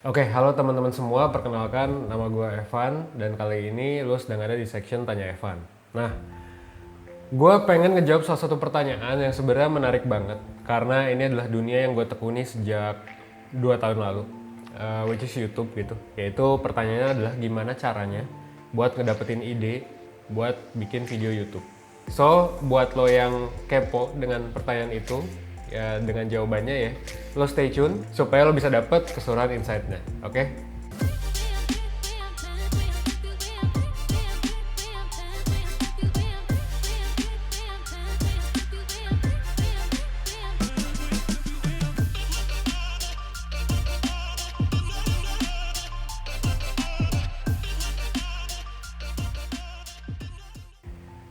Oke, halo teman-teman semua, perkenalkan nama gue Evan dan kali ini lu sedang ada di section Tanya Evan. Nah, gue pengen ngejawab salah satu pertanyaan yang sebenarnya menarik banget karena ini adalah dunia yang gue tekuni sejak 2 tahun lalu, which is YouTube gitu. Yaitu pertanyaannya adalah gimana caranya buat ngedapetin ide buat bikin video YouTube. So, buat lo yang kepo dengan pertanyaan itu, ya dengan jawabannya ya, lo stay tune supaya lo bisa dapet keseluruhan insight-nya, oke?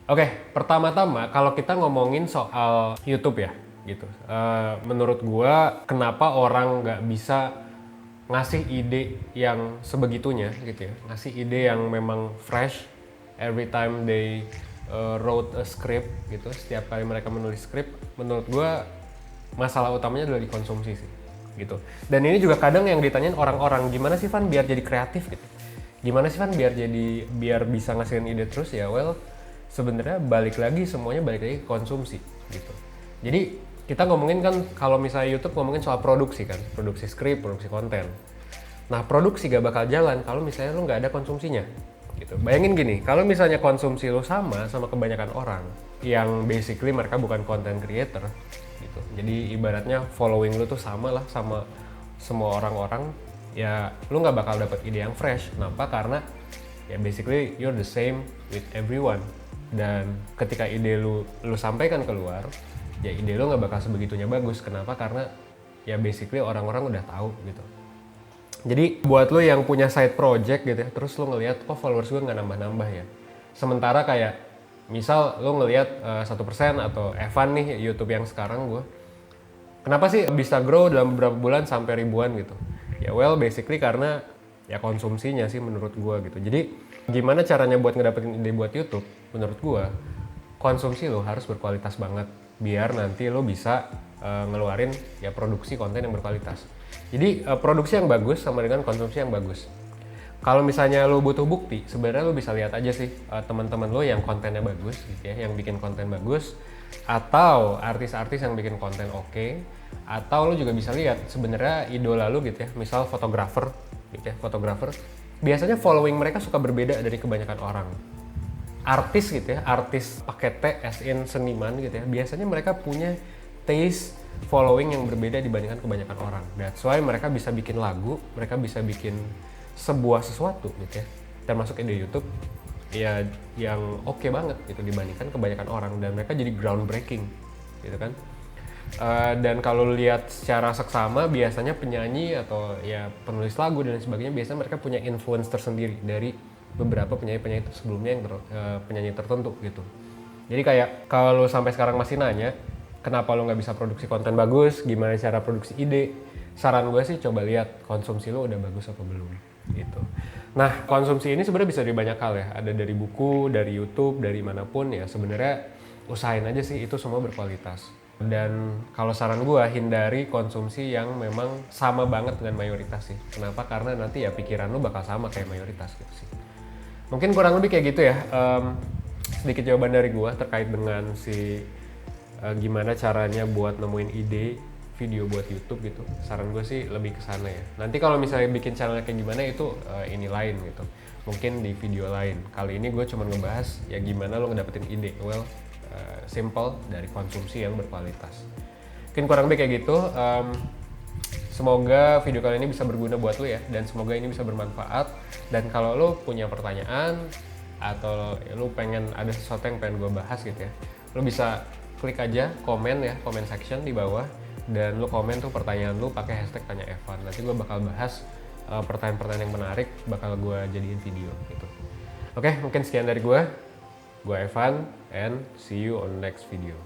Oke, pertama-tama kalau kita ngomongin soal YouTube ya, gitu. Menurut gua, kenapa orang nggak bisa ngasih ide yang sebegitunya, gitu ya? Ngasih ide yang memang fresh every time they wrote a script, gitu. Setiap kali mereka menulis script, menurut gua masalah utamanya adalah di konsumsi sih, gitu. Dan ini juga kadang yang ditanyain orang-orang, gimana sih Van biar jadi kreatif gitu? Gimana sih Van biar bisa ngasihin ide terus ya? Well, sebenarnya semuanya balik lagi ke konsumsi gitu. Jadi kita ngomongin kan kalau misalnya YouTube ngomongin soal produksi kan, produksi skrip, produksi konten. Nah produksi gak bakal jalan kalau misalnya lu nggak ada konsumsinya gitu. Bayangin gini, kalau misalnya konsumsi lu sama kebanyakan orang yang basically mereka bukan content creator gitu. Jadi ibaratnya following lu tuh sama lah sama semua orang-orang, ya lu nggak bakal dapet ide yang fresh. Kenapa? Karena ya basically you're the same with everyone. Dan ketika ide lu sampaikan keluar, ya ide lu nggak bakal sebegitunya bagus. Kenapa? Karena ya basically orang-orang udah tahu gitu. Jadi buat lu yang punya side project gitu ya, terus lu ngelihat kok followers gue nggak nambah-nambah ya. Sementara kayak misal lu ngelihat 1% atau Evan nih YouTube yang sekarang gue, kenapa sih bisa grow dalam beberapa bulan sampai ribuan gitu? Ya well basically karena ya konsumsinya sih menurut gue gitu. Jadi gimana caranya buat ngedapetin ide buat YouTube? Menurut gue konsumsi lo harus berkualitas banget biar nanti lo bisa ngeluarin ya produksi konten yang berkualitas. Jadi produksi yang bagus sama dengan konsumsi yang bagus. Kalau misalnya lo butuh bukti, sebenarnya lo bisa lihat aja sih teman-teman lo yang kontennya bagus gitu ya, yang bikin konten bagus, atau artis-artis yang bikin konten oke, atau lo juga bisa lihat sebenarnya idola lo gitu ya, misal fotografer gitu ya, fotografer biasanya following mereka suka berbeda dari kebanyakan orang. Artis gitu ya, artis pakai T as in seniman gitu ya, biasanya mereka punya taste following yang berbeda dibandingkan kebanyakan orang. That's why mereka bisa bikin lagu, mereka bisa bikin sebuah sesuatu gitu ya, termasuk ide YouTube ya yang oke banget gitu dibandingkan kebanyakan orang, dan mereka jadi groundbreaking gitu kan. Dan kalau lihat secara seksama biasanya penyanyi atau ya penulis lagu dan sebagainya biasanya mereka punya influence tersendiri dari beberapa penyanyi-penyanyi sebelumnya yang penyanyi tertentu gitu. Jadi kayak kalau lo sampai sekarang masih nanya kenapa lo nggak bisa produksi konten bagus, gimana cara produksi ide, saran gue sih coba lihat konsumsi lo udah bagus apa belum gitu. Nah konsumsi ini sebenarnya bisa dari banyak hal ya, ada dari buku, dari YouTube, dari manapun ya. Sebenarnya usahain aja sih itu semua berkualitas. Dan kalau saran gue, hindari konsumsi yang memang sama banget dengan mayoritas sih. Kenapa? Karena nanti ya pikiran lu bakal sama kayak mayoritas gitu sih. Mungkin kurang lebih kayak gitu ya. Sedikit jawaban dari gue terkait dengan gimana caranya buat nemuin ide video buat YouTube gitu. Saran gue sih lebih ke sana ya. Nanti kalau misalnya bikin channel kayak gimana itu ini lain gitu. Mungkin di video lain. Kali ini gue cuma ngebahas ya gimana lo ngedapetin ide. Well, simple dari konsumsi yang berkualitas. Mungkin kurang lebih kayak gitu. Semoga video kali ini bisa berguna buat lo ya, dan semoga ini bisa bermanfaat. Dan kalau lo punya pertanyaan atau lo pengen ada sesuatu yang pengen gue bahas gitu ya, lo bisa klik aja komen ya, comment section di bawah, dan lo komen tuh pertanyaan lo pakai hashtag tanya Evan. Nanti gue bakal bahas pertanyaan-pertanyaan yang menarik, bakal gue jadiin video gitu. Oke, mungkin sekian dari gue. Gue Evan, and see you on the next video.